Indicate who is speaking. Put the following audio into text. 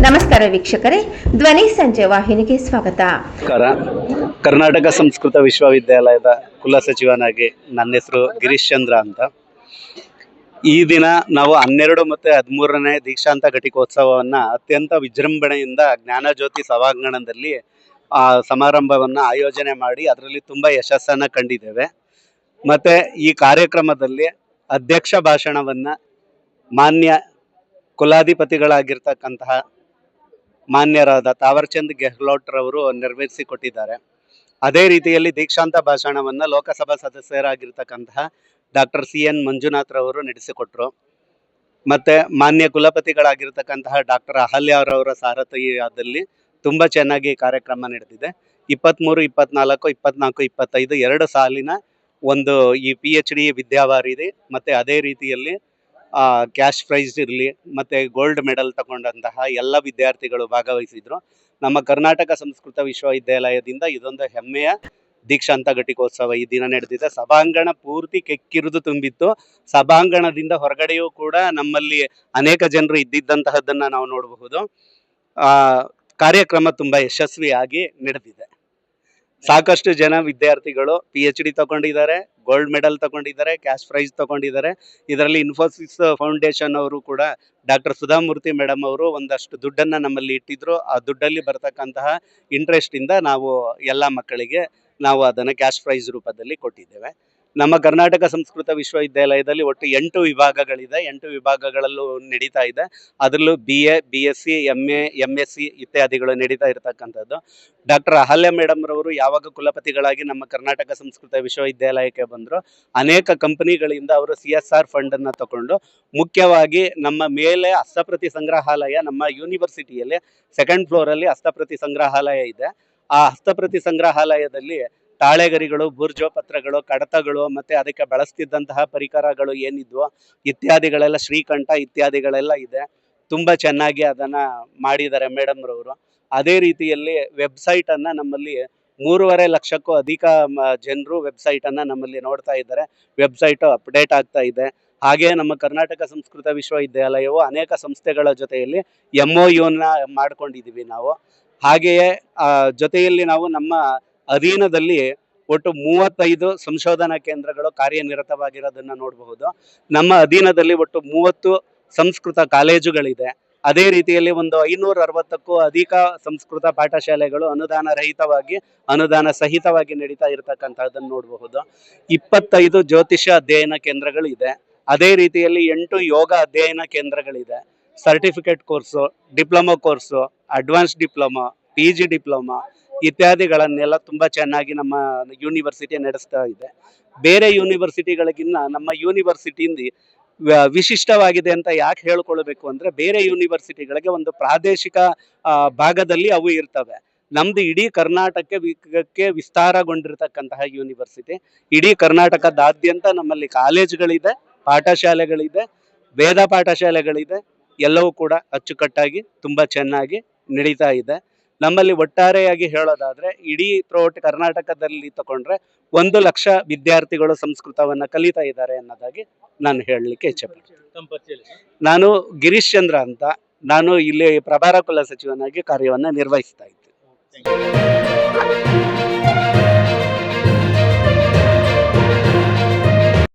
Speaker 1: ನಮಸ್ಕಾರ ವೀಕ್ಷಕರೇ, ಧ್ವನಿ ಸಂಜೆ ವಾಹಿನಿಗೆ ಸ್ವಾಗತ.
Speaker 2: ಕರ್ನಾಟಕ ಸಂಸ್ಕೃತ ವಿಶ್ವವಿದ್ಯಾಲಯದ ಕುಲಸಚಿವನಾಗಿ ನನ್ನ ಹೆಸರು ಗಿರೀಶ್ ಚಂದ್ರ ಅಂತ. ಈ ದಿನ ನಾವು 12 ಮತ್ತು 13ನೇ ದೀಕ್ಷಾಂತ ಘಟಿಕೋತ್ಸವವನ್ನು ಅತ್ಯಂತ ವಿಜೃಂಭಣೆಯಿಂದ ಜ್ಞಾನಜ್ಯೋತಿ ಸಭಾಂಗಣದಲ್ಲಿ ಸಮಾರಂಭವನ್ನು ಆಯೋಜನೆ ಮಾಡಿ ಅದರಲ್ಲಿ ತುಂಬ ಯಶಸ್ಸನ್ನು ಕಂಡಿದ್ದೇವೆ. ಮತ್ತು ಈ ಕಾರ್ಯಕ್ರಮದಲ್ಲಿ ಅಧ್ಯಕ್ಷ ಭಾಷಣವನ್ನು ಮಾನ್ಯ ಕುಲಾಧಿಪತಿಗಳಾಗಿರ್ತಕ್ಕಂತಹ ಮಾನ್ಯರಾದ ತಾವರ್ಚಂದ್ ಗೆಹ್ಲೋಟ್ ರವರು ನೆರವೇರಿಸಿಕೊಟ್ಟಿದ್ದಾರೆ. ಅದೇ ರೀತಿಯಲ್ಲಿ ದೀಕ್ಷಾಂತ ಭಾಷಣವನ್ನು ಲೋಕಸಭಾ ಸದಸ್ಯರಾಗಿರ್ತಕ್ಕಂತಹ ಡಾಕ್ಟರ್ CN ಮಂಜುನಾಥ್ ರವರು ನಡೆಸಿಕೊಟ್ರು. ಮತ್ತು ಮಾನ್ಯ ಕುಲಪತಿಗಳಾಗಿರ್ತಕ್ಕಂತಹ ಡಾಕ್ಟರ್ ಅಹಲ್ಯ ಅವರವರ ಸಾರಥ್ಯದಲ್ಲಿ ತುಂಬ ಚೆನ್ನಾಗಿ ಕಾರ್ಯಕ್ರಮ ನಡೆದಿದೆ. 23, 24, 24, 25 2 ಸಾಲಿನ ಒಂದು ಈ PhD ವಿದ್ಯಾವಾರಿ ಇದೆ. ಮತ್ತು ಅದೇ ರೀತಿಯಲ್ಲಿ ಕ್ಯಾಶ್ ಪ್ರೈಸ್ ಇರಲಿ ಮತ್ತು ಗೋಲ್ಡ್ ಮೆಡಲ್ ತಗೊಂಡಂತಹ ಎಲ್ಲ ವಿದ್ಯಾರ್ಥಿಗಳು ಭಾಗವಹಿಸಿದ್ರು. ನಮ್ಮ ಕರ್ನಾಟಕ ಸಂಸ್ಕೃತ ವಿಶ್ವವಿದ್ಯಾಲಯದಿಂದ ಇದೊಂದು ಹೆಮ್ಮೆಯ ದೀಕ್ಷಾಂತ ಘಟಿಕೋತ್ಸವ ಈ ದಿನ ನಡೆದಿದೆ. ಸಭಾಂಗಣ ಪೂರ್ತಿ ಕೆಕ್ಕಿರಿದು ತುಂಬಿತ್ತು. ಸಭಾಂಗಣದಿಂದ ಹೊರಗಡೆಯೂ ಕೂಡ ನಮ್ಮಲ್ಲಿ ಅನೇಕ ಜನರು ಇದ್ದಿದ್ದಂತಹದ್ದನ್ನು ನಾವು ನೋಡಬಹುದು. ಕಾರ್ಯಕ್ರಮ ತುಂಬ ಯಶಸ್ವಿಯಾಗಿ ನಡೆದಿದೆ. ಸಾಕಷ್ಟು ಜನ ವಿದ್ಯಾರ್ಥಿಗಳು PhD ತಗೊಂಡಿದ್ದಾರೆ, ಗೋಲ್ಡ್ ಮೆಡಲ್ ತಗೊಂಡಿದ್ದಾರೆ, ಕ್ಯಾಶ್ ಪ್ರೈಸ್ ತಗೊಂಡಿದ್ದಾರೆ. ಇದರಲ್ಲಿ ಇನ್ಫೋಸಿಸ್ ಫೌಂಡೇಶನ್ ಅವರು ಕೂಡ ಡಾಕ್ಟರ್ ಸುಧಾಮೂರ್ತಿ ಮೇಡಮ್ ಅವರು ಒಂದಷ್ಟು ದುಡ್ಡನ್ನು ನಮ್ಮಲ್ಲಿ ಇಟ್ಟಿದ್ರು. ಆ ದುಡ್ಡಲ್ಲಿ ಬರತಕ್ಕಂತಹ ಇಂಟ್ರೆಸ್ಟಿಂದ ನಾವು ಎಲ್ಲ ಮಕ್ಕಳಿಗೆ ನಾವು ಅದನ್ನು ಕ್ಯಾಶ್ ಪ್ರೈಸ್ ರೂಪದಲ್ಲಿ ಕೊಟ್ಟಿದ್ದೇವೆ. ನಮ್ಮ ಕರ್ನಾಟಕ ಸಂಸ್ಕೃತ ವಿಶ್ವವಿದ್ಯಾಲಯದಲ್ಲಿ ಒಟ್ಟು 8 ವಿಭಾಗಗಳಿದೆ. 8 ವಿಭಾಗಗಳಲ್ಲೂ ನಡೀತಾ ಇದೆ. ಅದರಲ್ಲೂ BA, BSc, MA, MSc ಇತ್ಯಾದಿಗಳು ನಡೀತಾ ಇರತಕ್ಕಂಥದ್ದು. ಡಾಕ್ಟರ್ ಅಹಲ್ಯ ಮೇಡಮ್ ರವರು ಯಾವಾಗ ಕುಲಪತಿಗಳಾಗಿ ನಮ್ಮ ಕರ್ನಾಟಕ ಸಂಸ್ಕೃತ ವಿಶ್ವವಿದ್ಯಾಲಯಕ್ಕೆ ಬಂದರು, ಅನೇಕ ಕಂಪನಿಗಳಿಂದ ಅವರು CSR ಫಂಡನ್ನು ತಗೊಂಡು ಮುಖ್ಯವಾಗಿ ನಮ್ಮ ಮೇಲೆ ಹಸ್ತಪ್ರತಿ ಸಂಗ್ರಹಾಲಯ, ನಮ್ಮ ಯೂನಿವರ್ಸಿಟಿಯಲ್ಲಿ 2nd ಫ್ಲೋರಲ್ಲಿ ಹಸ್ತಪ್ರತಿ ಸಂಗ್ರಹಾಲಯ ಇದೆ. ಆ ಹಸ್ತಪ್ರತಿ ಸಂಗ್ರಹಾಲಯದಲ್ಲಿ ತಾಳೆಗರಿಗಳು, ಬೂರ್ಜೋಪತ್ರಗಳು, ಕಡತಗಳು ಮತ್ತು ಅದಕ್ಕೆ ಬಳಸ್ತಿದ್ದಂತಹ ಪರಿಕರಗಳು ಏನಿದ್ವೋ ಇತ್ಯಾದಿಗಳೆಲ್ಲ, ಶ್ರೀಕಂಠ ಇತ್ಯಾದಿಗಳೆಲ್ಲ ಇದೆ. ತುಂಬ ಚೆನ್ನಾಗಿ ಅದನ್ನು ಮಾಡಿದ್ದಾರೆ ಮೇಡಮ್ ರವರು. ಅದೇ ರೀತಿಯಲ್ಲಿ ವೆಬ್ಸೈಟನ್ನು ನಮ್ಮಲ್ಲಿ 3.5 ಲಕ್ಷಕ್ಕೂ ಅಧಿಕ ಜನರು ವೆಬ್ಸೈಟನ್ನು ನಮ್ಮಲ್ಲಿ ನೋಡ್ತಾ ಇದ್ದಾರೆ. ವೆಬ್ಸೈಟು ಅಪ್ಡೇಟ್ ಆಗ್ತಾ ಇದೆ. ಹಾಗೆಯೇ ನಮ್ಮ ಕರ್ನಾಟಕ ಸಂಸ್ಕೃತ ವಿಶ್ವವಿದ್ಯಾಲಯವು ಅನೇಕ ಸಂಸ್ಥೆಗಳ ಜೊತೆಯಲ್ಲಿ MOUನ ಮಾಡ್ಕೊಂಡಿದ್ದೀವಿ ನಾವು. ಹಾಗೆಯೇ ಜೊತೆಯಲ್ಲಿ ನಾವು ನಮ್ಮ ಅಧೀನದಲ್ಲಿ ಒಟ್ಟು 35 ಸಂಶೋಧನಾ ಕೇಂದ್ರಗಳು ಕಾರ್ಯನಿರತವಾಗಿರೋದನ್ನು ನೋಡಬಹುದು. ನಮ್ಮ ಅಧೀನದಲ್ಲಿ ಒಟ್ಟು 30 ಸಂಸ್ಕೃತ ಕಾಲೇಜುಗಳಿದೆ. ಅದೇ ರೀತಿಯಲ್ಲಿ ಒಂದು 560ಕ್ಕೂ ಅಧಿಕ ಸಂಸ್ಕೃತ ಪಾಠಶಾಲೆಗಳು ಅನುದಾನ ಸಹಿತವಾಗಿ ನಡೀತಾ ಇರತಕ್ಕಂಥದ್ದನ್ನು ನೋಡಬಹುದು. 25 ಜ್ಯೋತಿಷ್ಯ ಅಧ್ಯಯನ ಕೇಂದ್ರಗಳಿದೆ. ಅದೇ ರೀತಿಯಲ್ಲಿ 8 ಯೋಗ ಅಧ್ಯಯನ ಕೇಂದ್ರಗಳಿದೆ. Certificate course, diploma course, advance diploma, PG diploma ಇತ್ಯಾದಿಗಳನ್ನೆಲ್ಲ ತುಂಬ ಚೆನ್ನಾಗಿ ನಮ್ಮ ಯೂನಿವರ್ಸಿಟಿ ನಡೆಸ್ತಾ ಇದೆ. ಬೇರೆ ಯೂನಿವರ್ಸಿಟಿಗಳಿಗಿನ್ನ ನಮ್ಮ ಯೂನಿವರ್ಸಿಟಿಯಿಂದ ವಿಶಿಷ್ಟವಾಗಿದೆ ಅಂತ ಯಾಕೆ ಹೇಳ್ಕೊಳ್ಬೇಕು ಅಂದರೆ, ಬೇರೆ ಯೂನಿವರ್ಸಿಟಿಗಳಿಗೆ ಒಂದು ಪ್ರಾದೇಶಿಕ ಭಾಗದಲ್ಲಿ ಅವು ಇರ್ತವೆ. ನಮ್ಮದು ಇಡೀ ಕರ್ನಾಟಕಕ್ಕೆ ವಿಸ್ತಾರಗೊಂಡಿರ್ತಕ್ಕಂತಹ ಯೂನಿವರ್ಸಿಟಿ. ಇಡೀ ಕರ್ನಾಟಕದಾದ್ಯಂತ ನಮ್ಮಲ್ಲಿ ಕಾಲೇಜುಗಳಿದೆ, ಪಾಠಶಾಲೆಗಳಿದೆ, ವೇದ ಪಾಠಶಾಲೆಗಳಿದೆ. ಎಲ್ಲವೂ ಕೂಡ ಅಚ್ಚುಕಟ್ಟಾಗಿ ತುಂಬ ಚೆನ್ನಾಗಿ ನಡೀತಾ ಇದೆ. ನಮ್ಮಲ್ಲಿ ಒಟ್ಟಾರೆಯಾಗಿ ಹೇಳೋದಾದರೆ ಇಡೀ ಥ್ರೂಔಟ್ ಕರ್ನಾಟಕದಲ್ಲಿ ತಗೊಂಡ್ರೆ 1 ಲಕ್ಷ ವಿದ್ಯಾರ್ಥಿಗಳು ಸಂಸ್ಕೃತವನ್ನು ಕಲಿತಾ ಇದ್ದಾರೆ ಅನ್ನೋದಾಗಿ ನಾನು ಹೇಳಲಿಕ್ಕೆ ಇಚ್ಛೆಪಡ್ತೀನಿ. ನಾನು ಗಿರೀಶ್ ಚಂದ್ರ ಅಂತ. ನಾನು ಇಲ್ಲಿ ಪ್ರಭಾರ ಕುಲ ಸಚಿವನಾಗಿ ಕಾರ್ಯವನ್ನು ನಿರ್ವಹಿಸ್ತಾ ಇದ್ದೀನಿ.